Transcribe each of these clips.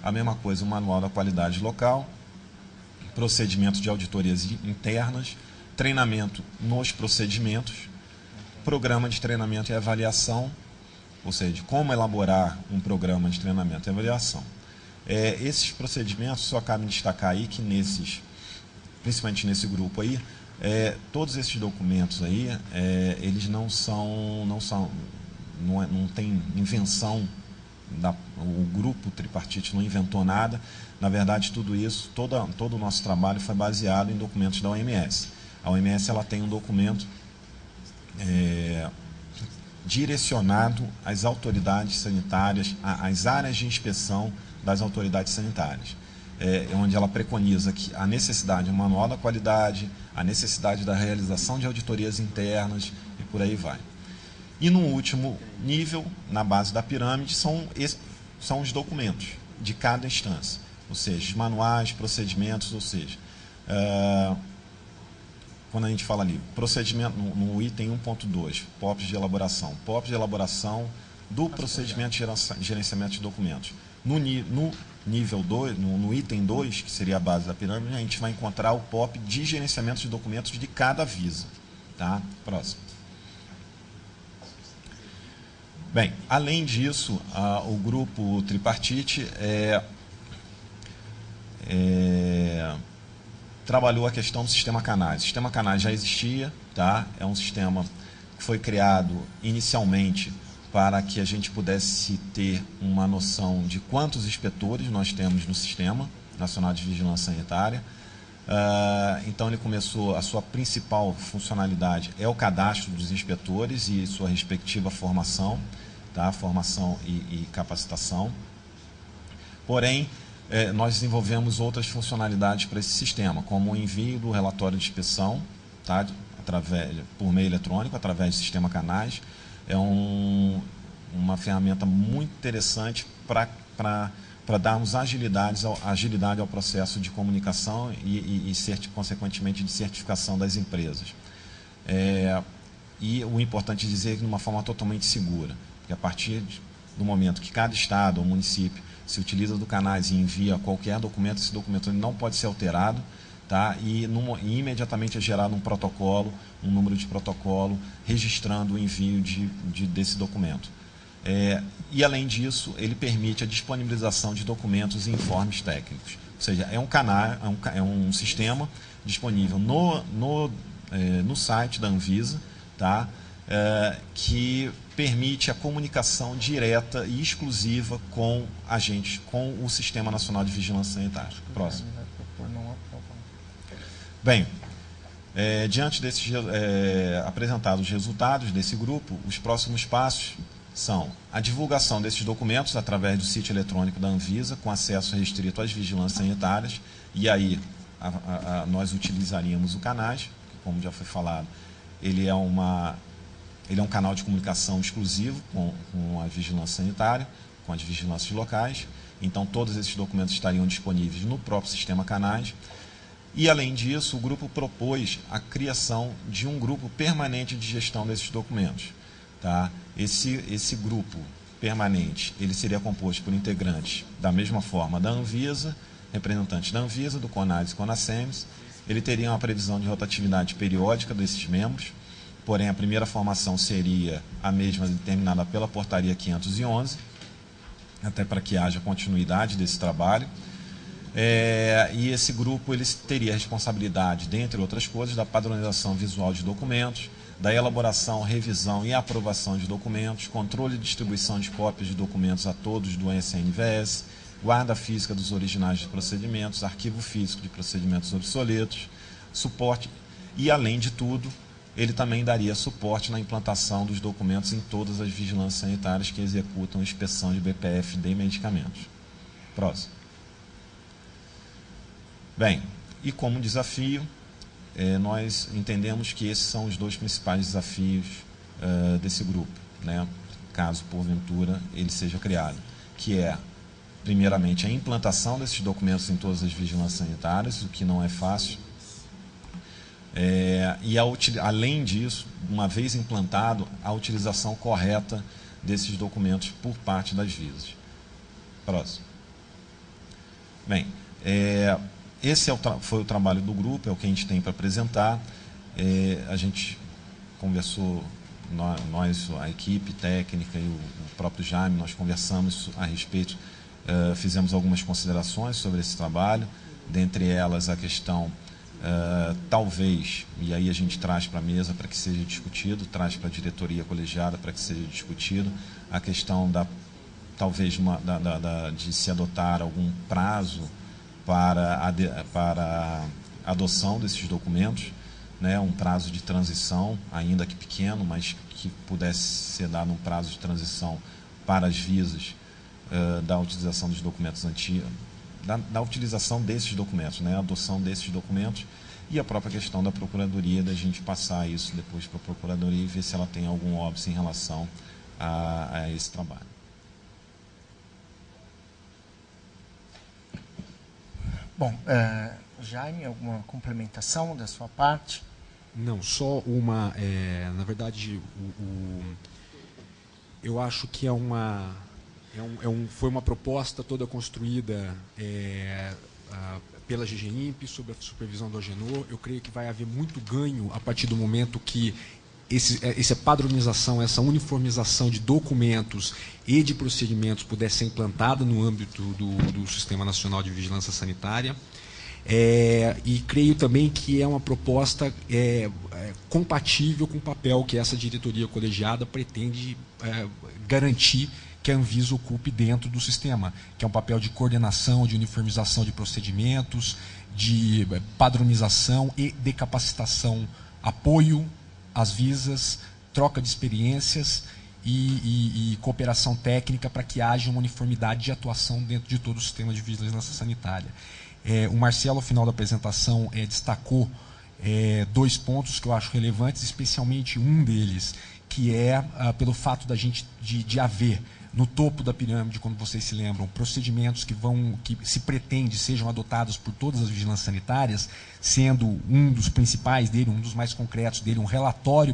A mesma coisa, o Manual da Qualidade Local, procedimentos de auditorias internas, treinamento nos procedimentos, programa de treinamento e avaliação, ou seja, como elaborar um programa de treinamento e avaliação. Esses procedimentos, só cabe destacar aí que principalmente nesse grupo aí, todos esses documentos aí, eles não tem invenção, o grupo tripartite não inventou nada. Na verdade, tudo isso, todo o nosso trabalho foi baseado em documentos da OMS. A OMS ela tem um documento direcionado às autoridades sanitárias, às áreas de inspeção das autoridades sanitárias, onde ela preconiza que a necessidade do manual da qualidade, a necessidade da realização de auditorias internas e por aí vai. E no último nível, na base da pirâmide, são os documentos de cada instância, ou seja, os manuais, procedimentos, ou seja, quando a gente fala ali, procedimento no item 1.2, POPs de elaboração do procedimento de gerenciamento de documentos. No nível 2, no item 2, que seria a base da pirâmide, a gente vai encontrar o POP de gerenciamento de documentos de cada visa. Tá? Próximo. Bem, além disso, o grupo tripartite trabalhou a questão do sistema canais. O sistema canais já existia, tá? É um sistema que foi criado inicialmente para que a gente pudesse ter uma noção de quantos inspetores nós temos no Sistema Nacional de Vigilância Sanitária. Então ele começou, a sua principal funcionalidade é o cadastro dos inspetores e sua respectiva formação, tá? Formação e capacitação. Porém, nós desenvolvemos outras funcionalidades para esse sistema, como o envio do relatório de inspeção, tá? Por meio eletrônico, através do sistema canais. É uma ferramenta muito interessante para darmos agilidade ao processo de comunicação e consequentemente, de certificação das empresas. E o importante é dizer que de uma forma totalmente segura, porque a partir do momento que cada estado ou município se utiliza do canais e envia qualquer documento, esse documento não pode ser alterado, tá? E imediatamente é gerado um protocolo, um número de protocolo, registrando o envio desse documento. E, além disso, ele permite a disponibilização de documentos e informes técnicos. Ou seja, é um canal, é um sistema disponível no site da Anvisa, tá? Que permite a comunicação direta e exclusiva com agentes, com o Sistema Nacional de Vigilância Sanitária. Próximo. Bem, diante desses apresentados os resultados desse grupo, os próximos passos são a divulgação desses documentos através do sítio eletrônico da Anvisa, com acesso restrito às vigilâncias sanitárias, e aí nós utilizaríamos o canais, que, como já foi falado, ele é um canal de comunicação exclusivo com a vigilância sanitária, com as vigilâncias locais. Então, todos esses documentos estariam disponíveis no próprio sistema canais. E, além disso, o grupo propôs a criação de um grupo permanente de gestão desses documentos. Tá? Esse grupo permanente ele seria composto por integrantes da mesma forma da Anvisa, representantes da Anvisa, do CONAS e CONASEMS. Ele teria uma previsão de rotatividade periódica desses membros. Porém, a primeira formação seria a mesma determinada pela Portaria 511, até para que haja continuidade desse trabalho. E esse grupo ele teria a responsabilidade, dentre outras coisas, da padronização visual de documentos, da elaboração, revisão e aprovação de documentos, controle e distribuição de cópias de documentos a todos do SNVS, guarda física dos originais de procedimentos, arquivo físico de procedimentos obsoletos, suporte e, além de tudo, ele também daria suporte na implantação dos documentos em todas as vigilâncias sanitárias que executam inspeção de BPF de medicamentos. Próximo. Bem, e como desafio, nós entendemos que esses são os dois principais desafios desse grupo, né, caso, porventura, ele seja criado, que é, primeiramente, a implantação desses documentos em todas as vigilâncias sanitárias, o que não é fácil. Além disso, uma vez implantado, a utilização correta desses documentos por parte das visas. Próximo. Bem, esse foi o trabalho do grupo, é o que a gente tem para apresentar. A gente conversou, nós, a equipe técnica e o próprio Jaime, nós conversamos a respeito, fizemos algumas considerações sobre esse trabalho, dentre elas a questão, talvez, e aí a gente traz para a mesa para que seja discutido, traz para a diretoria colegiada para que seja discutido, a questão talvez de se adotar algum prazo para a adoção desses documentos, né, um prazo de transição, ainda que pequeno, mas que pudesse ser dado um prazo de transição para as visas da utilização dos documentos antigos, da utilização desses documentos, né, a adoção desses documentos, e a própria questão da Procuradoria, da gente passar isso depois para a Procuradoria e ver se ela tem algum óbice em relação a esse trabalho. Bom, Jaime, alguma complementação da sua parte? Não, só uma. Na verdade, eu acho que foi uma proposta toda construída pela GGIMP, sob a supervisão do Agenor. Eu creio que vai haver muito ganho a partir do momento que essa padronização, essa uniformização de documentos e de procedimentos puder ser implantada no âmbito do Sistema Nacional de Vigilância Sanitária. E creio também que é uma proposta compatível com o papel que essa diretoria colegiada pretende garantir que a Anvisa ocupe dentro do sistema, que é um papel de coordenação, de uniformização de procedimentos, de padronização e de capacitação, apoio às visas, troca de experiências e cooperação técnica para que haja uma uniformidade de atuação dentro de todo o sistema de vigilância sanitária. O Marcelo, ao final da apresentação, destacou 2 pontos que eu acho relevantes, especialmente um deles, que é pelo fato da gente de haver no topo da pirâmide, como vocês se lembram, procedimentos que se pretende sejam adotados por todas as vigilâncias sanitárias, sendo um dos principais dele, um dos mais concretos dele, um relatório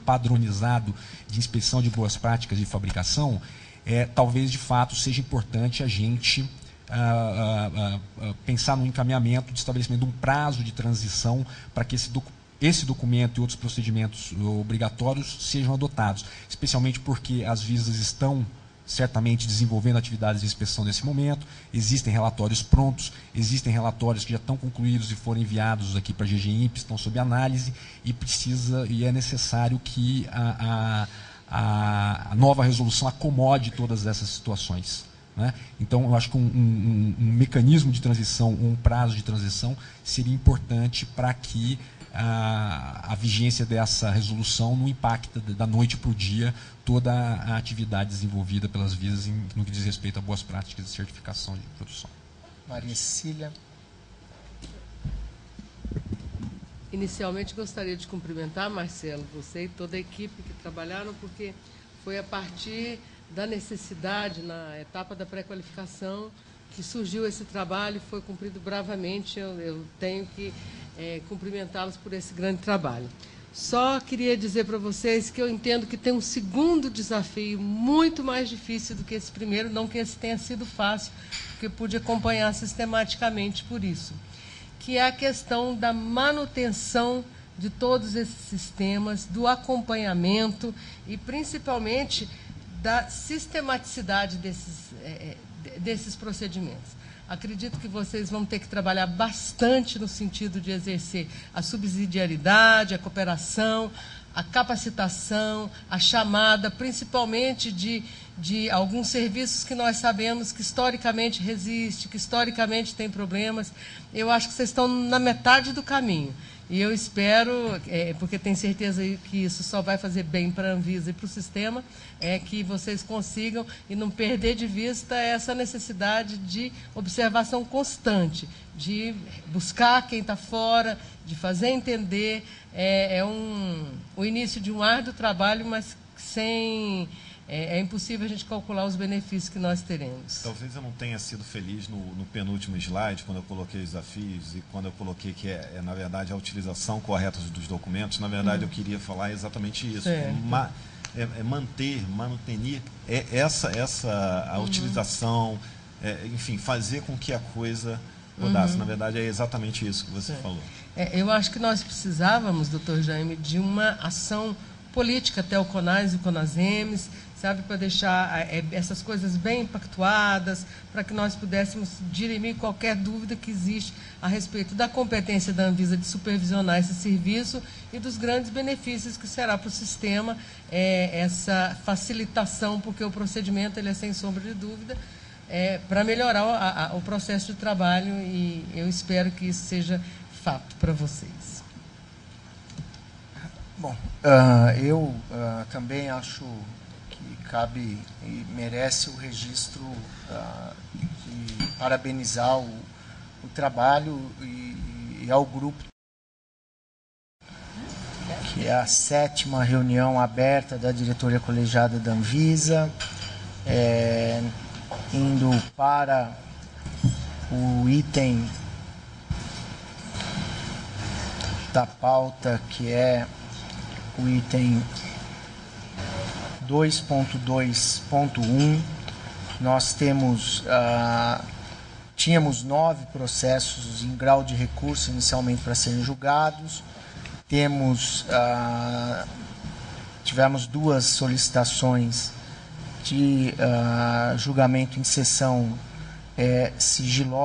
padronizado de inspeção de boas práticas de fabricação. Talvez de fato seja importante a gente pensar no encaminhamento de estabelecimento de um prazo de transição para que esse documento e outros procedimentos obrigatórios sejam adotados, especialmente porque as visas estão certamente desenvolvendo atividades de inspeção nesse momento, existem relatórios prontos, existem relatórios que já estão concluídos e foram enviados aqui para a GGIMP, estão sob análise, e é necessário que a nova resolução acomode todas essas situações, né? Então, eu acho que um mecanismo de transição, um prazo de transição, seria importante para que a vigência dessa resolução não impacta da noite para o dia toda a atividade desenvolvida pelas visas no que diz respeito a boas práticas de certificação de produção. Maria Cecília. Inicialmente, gostaria de cumprimentar, Marcelo, você e toda a equipe que trabalharam, porque foi a partir da necessidade, na etapa da pré-qualificação, que surgiu esse trabalho e foi cumprido bravamente. Eu tenho que cumprimentá-los por esse grande trabalho. Só queria dizer para vocês que eu entendo que tem um segundo desafio muito mais difícil do que esse primeiro, não que esse tenha sido fácil, porque pude acompanhar sistematicamente por isso, que é a questão da manutenção de todos esses sistemas, do acompanhamento e, principalmente, da sistematicidade desses procedimentos. Acredito que vocês vão ter que trabalhar bastante no sentido de exercer a subsidiariedade, a cooperação, a capacitação, a chamada, principalmente de alguns serviços que nós sabemos que historicamente resiste, que historicamente tem problemas. Eu acho que vocês estão na metade do caminho. E eu espero, porque tenho certeza que isso só vai fazer bem para a Anvisa e para o sistema, que vocês consigam e não perder de vista essa necessidade de observação constante, de buscar quem está fora, de fazer entender. O início de um árduo trabalho, mas sem... É impossível a gente calcular os benefícios que nós teremos. Talvez eu não tenha sido feliz no penúltimo slide, quando eu coloquei os desafios e quando eu coloquei que na verdade, a utilização correta dos documentos. Na verdade, eu queria falar exatamente isso. Manter a utilização, enfim, fazer com que a coisa rodasse. Na verdade, é exatamente isso que você falou. Eu acho que nós precisávamos, doutor Jaime, de uma ação política até o CONAS e o CONASEMES, sabe, para deixar essas coisas bem impactuadas, para que nós pudéssemos dirimir qualquer dúvida que existe a respeito da competência da Anvisa de supervisionar esse serviço e dos grandes benefícios que será para o sistema essa facilitação, porque o procedimento ele é, sem sombra de dúvida, para melhorar o processo de trabalho, e eu espero que isso seja fato para vocês. Bom, eu também acho que cabe e merece o registro de parabenizar o trabalho e ao grupo, que é a 7ª reunião aberta da diretoria colegiada da Anvisa, indo para o item da pauta, que é o item 2.2.1, nós tínhamos 9 processos em grau de recurso inicialmente para serem julgados. Tivemos 2 solicitações de julgamento em sessão sigilosa.